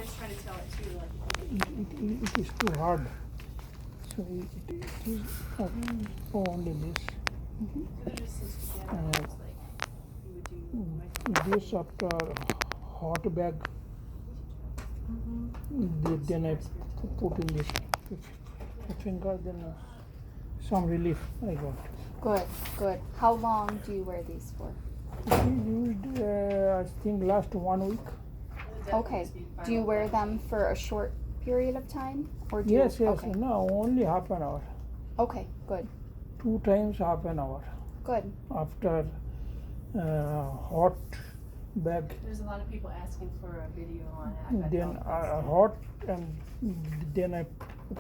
is trying to tell it too. Like, it is too hard. So it is only this. so they're just stitched together. Uh, It's like you would do. This after hot bag, then I put in this finger, then some relief I got. Good, good. How long do you wear these for? We used, I think, last 1 week. Okay. Do you wear them for a short period of time? Or do Yes, you, yes. Okay. No, only half an hour. Okay, good, 2 times half an hour. good. After hot bag, There's a lot of people asking for a video on it. I've got then help. hot, and then I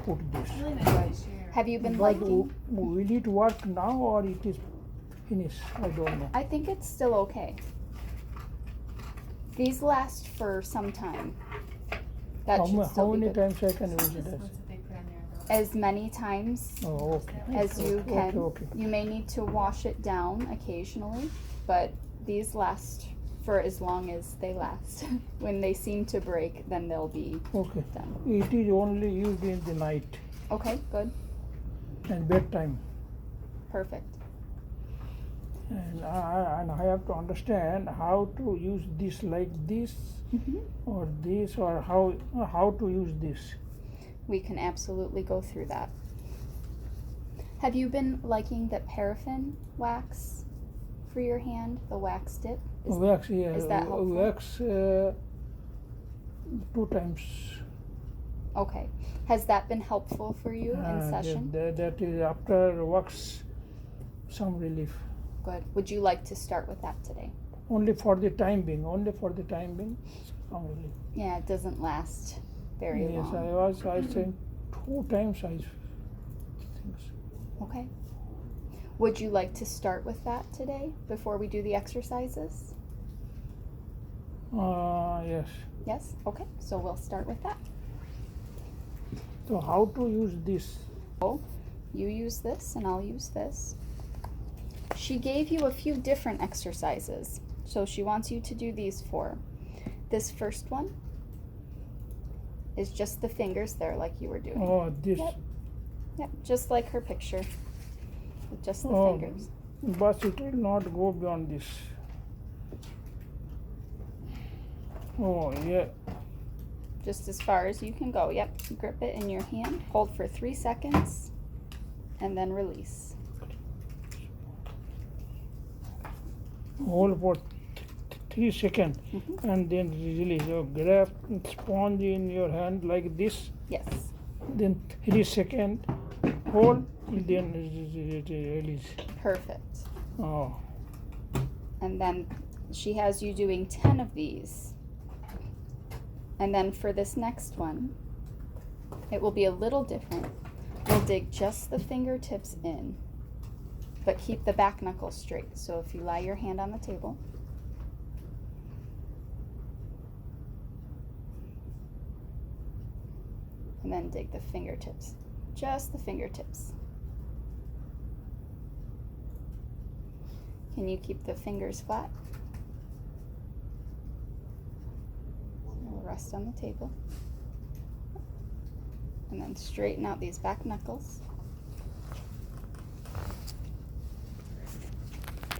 put this. It's really nice to share. Have you been But liking? will it work now or it is finished? I don't know. I think it's still okay. These last for some time. That should How still be many good. times I can use it This as? one's that they put on there, though. As many times Oh, okay. as you Okay, can. okay. You may need to wash it down occasionally, but these last for as long as they last. When they seem to break, then they'll be Okay. done. It is only used in the night Okay, good, and bedtime. perfect. And I have to understand how to use this, like this or this, or how to use this. We can absolutely go through that. Have you been liking the paraffin wax for your hand, the wax dip? Wax, yeah, is that helpful? wax 2 times. Okay. Has that been helpful for you in session? That is after wax, some relief. Good. Would you like to start with that today? Only for the time being. Only for the time being, some relief. Yeah, it doesn't last very Yes, long. I think 2 times I think. Okay. Would you like to start with that today before we do the exercises? Yes. Yes? Okay. So we'll start with that. So how to use this? You use this and I'll use this. She gave you a few different exercises. So she wants you to do these 4. This first one is just the fingers there like you were doing. Oh, this. Yep, just like her picture. With just the Oh, fingers. but it will not go beyond this. Oh, yeah. Just as far as you can go. Yep, grip it in your hand. Hold for 3 seconds and then release. Hold for 3 seconds and then release. So grab sponge in your hand like this. Yes. Then 3 seconds. Hold. Then release. Perfect. Oh. And then she has you doing 10 of these. And then for this next one, it will be a little different. We'll dig just the fingertips in, but keep the back knuckle straight. So if you lie your hand on the table, and then dig the fingertips, just the fingertips. Can you keep the fingers flat? We'll rest on the table. And then straighten out these back knuckles.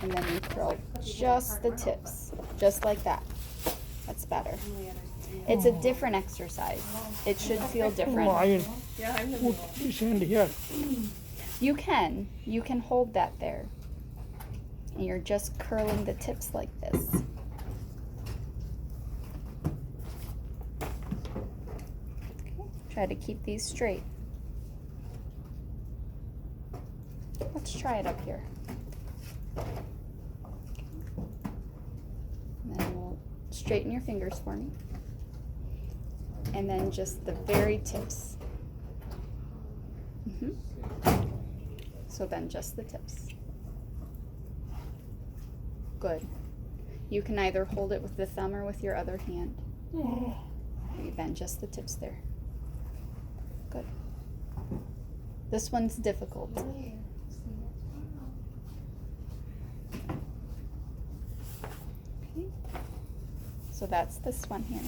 And then you curl just the tips, just like that. That's better. It's a different exercise. It should feel Oh, different. I will Yeah, I'm the put this hand here. You can hold that there. And you're just curling the tips like this. Okay. Try to keep these straight. Let's try it up here. And then we'll straighten your fingers for me. And then just the very tips. So then just the tips. Good. You can either hold it with the thumb or with your other hand. Maybe then just the tips there. Good. This one's difficult. Okay. So that's this one here.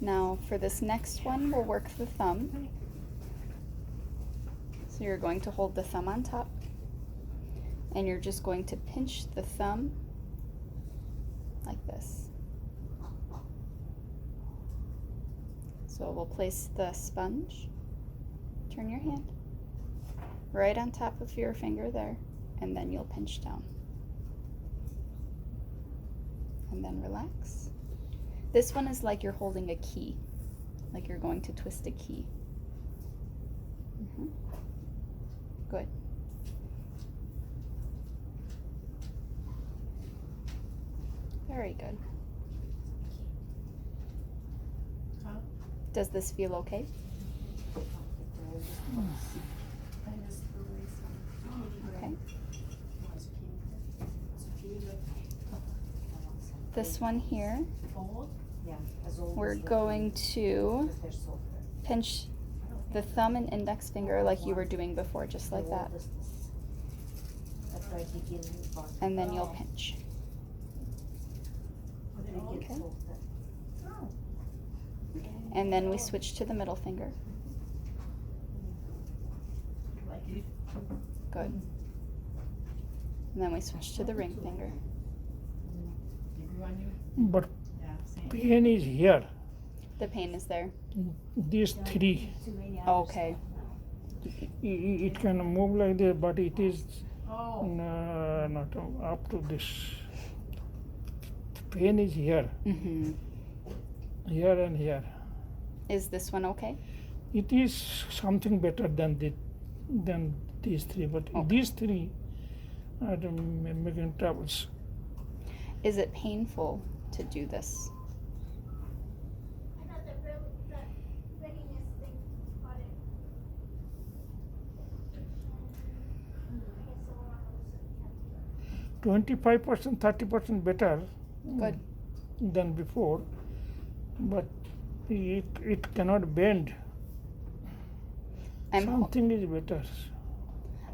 Now for this next one, we'll work the thumb. So you're going to hold the thumb on top, and you're just going to pinch the thumb like this. So we'll place the sponge, turn your hand, right on top of your finger there, and then you'll pinch down. And then relax. This one is like you're holding a key, like you're going to twist a key. Good. Very good. Does this feel okay? Okay. This one here, we're going to pinch the thumb and index finger like you were doing before, just like that. And then you'll pinch. Okay. And then we switch to the middle finger. Good. And then we switch to the ring finger. But pain is here. The pain is there. These three. Okay. It can move like this, but it is not up to this. Pain is here. Here and here. Is this one okay? It is something better than these three, but these three are making troubles. Is it painful to do this? – 25%, 30% better. Good. Than before, but it cannot bend. Something is better.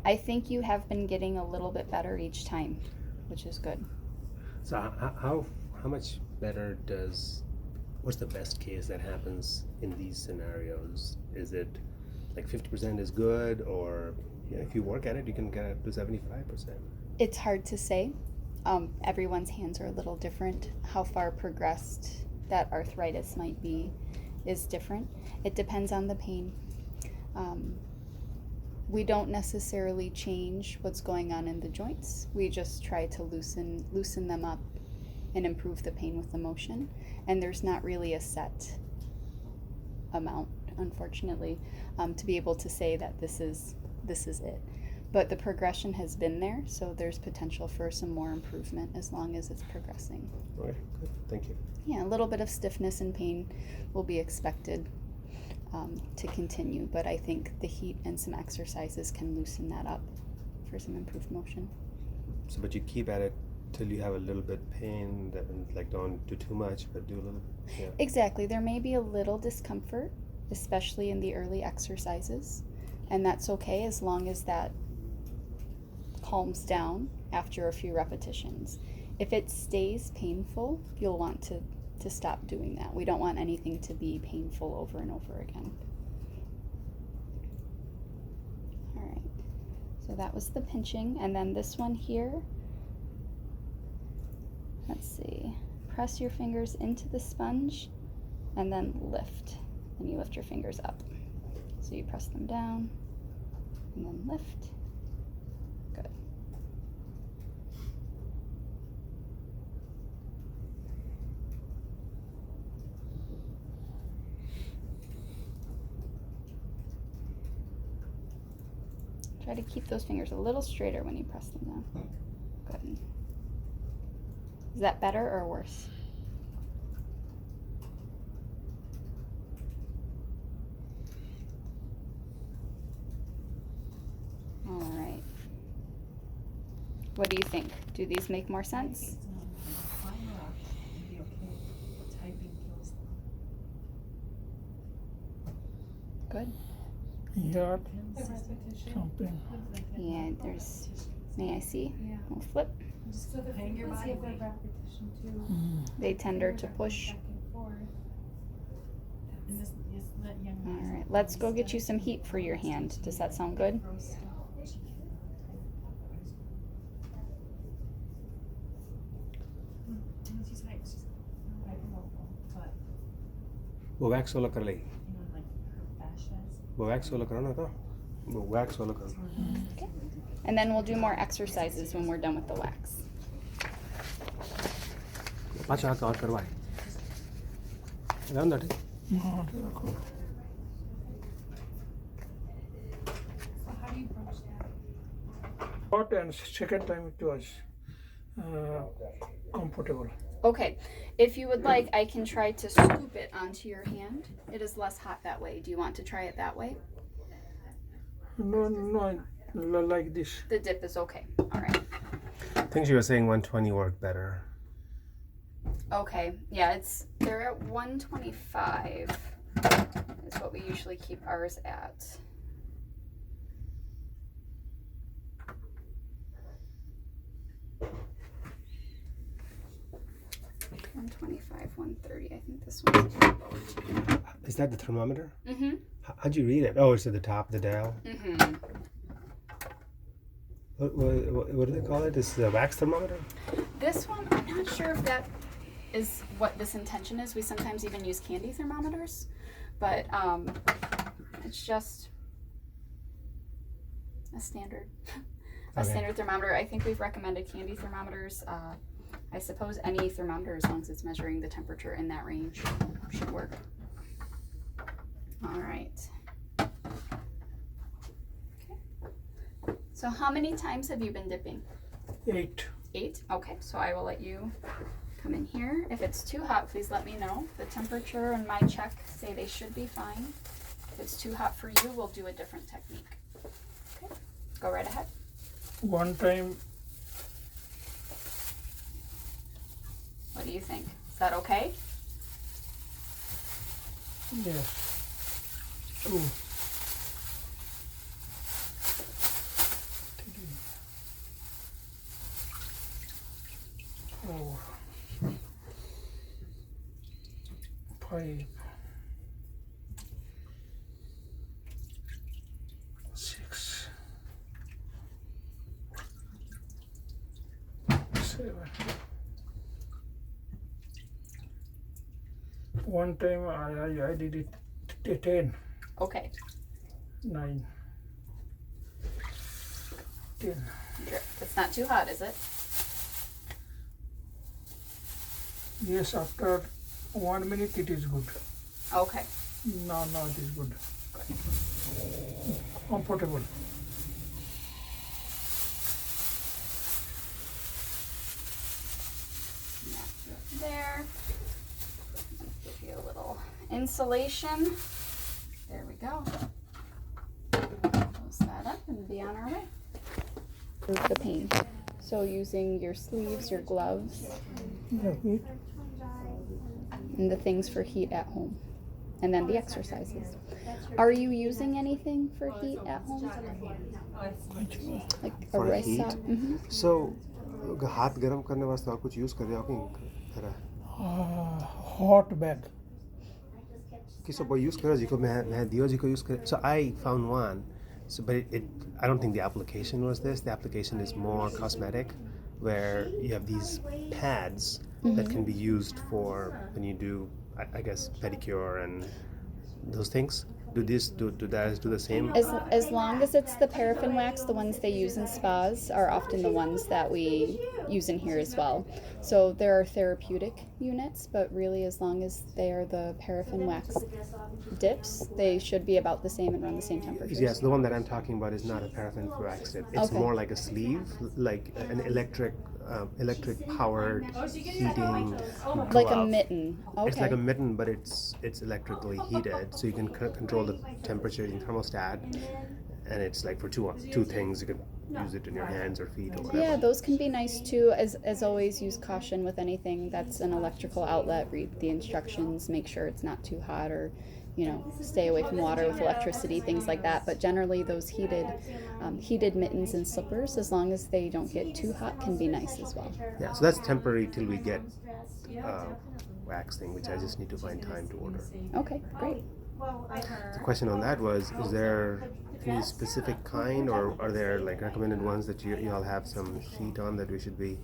I think you have been getting a little bit better each time, which is good. So how much better what's the best case that happens in these scenarios? Is it like 50% is good, or if you work at it, you can get up to 75%? It's hard to say. Everyone's hands are a little different. How far progressed that arthritis might be is different. It depends on the pain. We don't necessarily change what's going on in the joints. We just try to loosen them up and improve the pain with the motion. And there's not really a set amount, unfortunately, to be able to say that this is it. But the progression has been there, so there's potential for some more improvement as long as it's progressing. Okay, good. Thank you. Yeah, a little bit of stiffness and pain will be expected to continue, but I think the heat and some exercises can loosen that up for some improved motion. So, but you keep at it till you have a little bit pain, like don't do too much, but do a little. Yeah. Exactly. There may be a little discomfort, especially in the early exercises, and that's okay as long as that calms down after a few repetitions. If it stays painful, you'll want to stop doing that. We don't want anything to be painful over and over again. All right, so that was the pinching, and then this one here, let's see, press your fingers into the sponge and then lift, and you lift your fingers up. So you press them down and then lift. Good. Try to keep those fingers a little straighter when you press them down. Good. Is that better or worse? All right. What do you think? Do these make more sense? Good. Yeah, something. Yeah, there's, may I see? We'll flip. Just so the finger body weight. They tender to push. All right, let's go get you some heat for your hand. Does that sound good? वो wax वाला कर लेगी वो wax वाला कराना था वो wax वाला कर Okay. And then we'll do more exercises when we're done with the wax. पाँच हाथ और करवाए around that हाँ, रखो। What and second time it was comfortable. Okay, if you would like, I can try to scoop it onto your hand. It is less hot that way. Do you want to try it that way? No, like this. The dip is okay. All right. I think she was saying 120 worked better. Okay, yeah, they're at 125 is what we usually keep ours at. $125, $130. I think this one. Is that the thermometer? Mm-hmm. How'd you read it? Oh, it's at the top of the dial. Mm-hmm. What do they call it? Is the wax thermometer? This one, I'm not sure if that is what this intention is. We sometimes even use candy thermometers, but it's just a standard standard thermometer. I think we've recommended candy thermometers. I suppose any thermometer, as long as it's measuring the temperature in that range, should work. All right. Okay. So how many times have you been dipping? 8. 8? Okay, so I will let you come in here. If it's too hot, please let me know. The temperature and my check say they should be fine. If it's too hot for you, we'll do a different technique. Okay, go right ahead. One time. What do you think? Is that okay? Yes. 2. 3. 4. 5. 6. 7. One time I did it 10, Okay. 9, 10. Drip. It's not too hot, is it? Yes, after 1 minute it is good. Okay. No, it is good. Comfortable. There. Give you a little insulation. There we go. Close that up and be on our way. The pain. So using your sleeves, your gloves, Yeah, and the things for heat at home. And then the exercises. Are you using anything for heat at home? Like a For rice heat? sack? Mm-hmm. So, हाथ गर्म करने वास्ते और कुछ use कर रहे हो कि hot bag. किसी को यूज करो जिको मैं दियो जिको यूज करे. So I found one. So, but I don't think the application was this. The application is more cosmetic, where you have these pads that can be used for when you do, I guess, pedicure and those things. Do the same? As long as it's the paraffin wax, the ones they use in spas are often the ones that we use in here as well. So there are therapeutic units, but really as long as they are the paraffin wax dips, they should be about the same and around the same temperatures. Yes, the one that I'm talking about is not a paraffin wax dip. It's Okay. more like a sleeve, like an electric powered heating Like a glove. mitten. Okay. It's like a mitten, but it's electrically heated, so you can control the temperature in thermostat, and it's like for two things. You can use it in your hands or feet or whatever. Yeah, those can be nice too. As always, use caution with anything that's an electrical outlet. Read the instructions, make sure it's not too hot, or stay away from water with electricity, things like that. But generally, those heated mittens and slippers, as long as they don't get too hot, can be nice as well. Yeah, so that's temporary till we get wax thing, which I just need to find time to order. Okay, great. The question on that was, is there any specific kind, or are there like recommended ones that you all have some sheet on that we should be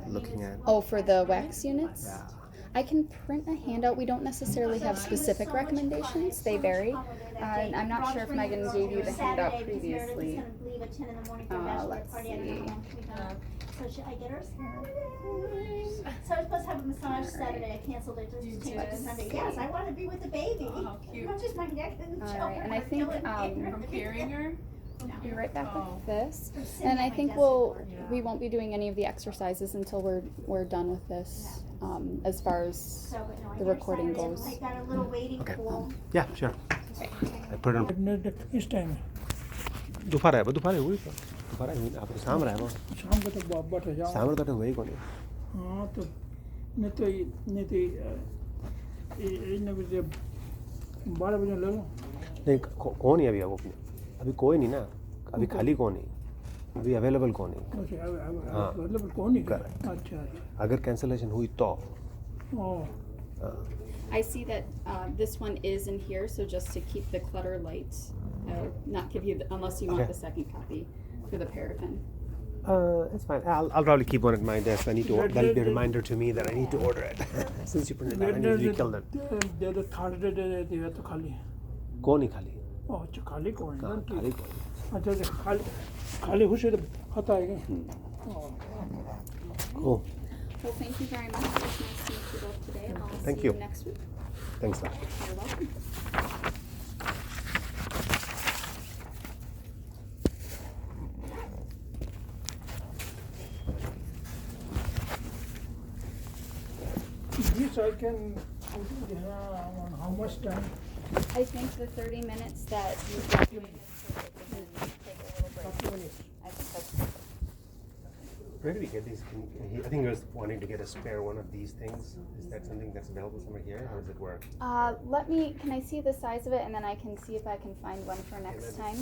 looking at? Oh, for the wax units? Yeah. I can print a handout. We don't necessarily have specific recommendations. They vary. And I'm not sure if Megan gave you the handout previously. Let's see. So should I get her? So I was supposed to have a massage Saturday. I canceled it just to change to Sunday. Yes, I want to be with the baby. Oh, how cute. Not just my neck and All shoulder. right, and I think From carrying her? be right back Oh. with this. I'm sitting And at I my think desk we at work. won't be doing any of the exercises until we're done with this. As far as So, but no, I the get her recording Saturday. goes. I got a little waiting Okay. pool. Yeah, sure. I put it on. इस time दोपहर है वो दोपहर हुई तो दोपहर हुई आप तो शाम रहा है वो शाम को तो बैठ जाओ शाम तो हुई कौन हाँ तो नहीं तो इन बजे 12 बजे ले लो नहीं कौन है अभी अभी कोई नहीं ना अभी खाली कौन है अभी अवेलेबल कौन है हाँ। मतलब कौन नहीं Correct. अच्छा अगर कैंसलेशन हुई तो ओ I see that this one is in here, so just to keep the clutter light, I'll not give you unless you want Okay. the second copy for the paraffin. it's fine. I'll probably keep one at my desk. I need to. That'll be a reminder to me that I need to order it. Since you printed it out, I need to kill it. दे Thursday दे देती है तो खाली कौन ही खाली ओ अच्छा खाली कौन है खाली कौन अच्छा अच्छा खाली खुश है तो खाता है Oh, Well, thank you very much. It was nice to meet you both today. I'll Thank see you you. next week. thanks a lot. You're welcome. this I can on how much time I think the 30 minutes that you've got doing this, so that we can take a little break. 30 minutes I think that's Where do we get these? I think I was wanting to get a spare one of these things. Is that something that's available somewhere here? How does it work? can I see the size of it, and then I can see if I can find one for next time.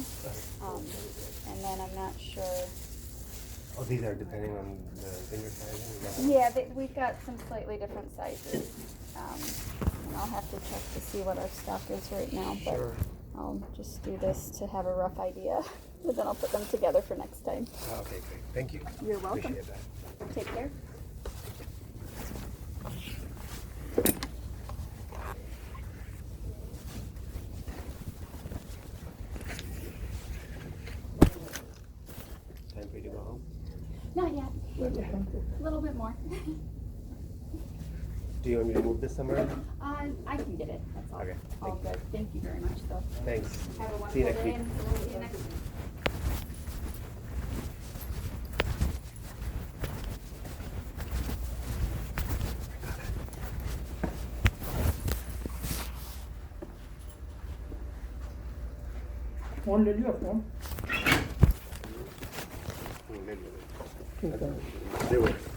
And then I'm not sure. Oh, these are depending on the finger size. Yeah, we've got some slightly different sizes. And I'll have to check to see what our stock is right now, but Sure. I'll just do this to have a rough idea. But then I'll put them together for next time. Okay, great. Thank you. You're welcome. Appreciate that. Take care. Time for you to go home. Not yet. A little bit more. Do you want me to move this somewhere? I can get it. That's all. Okay, All thank you. good. Thank you very much, though. Thanks. Have a wonderful See you next day, week. and we'll see you next week. Phone ले लिया phone ले लो। ठीक है दे वो।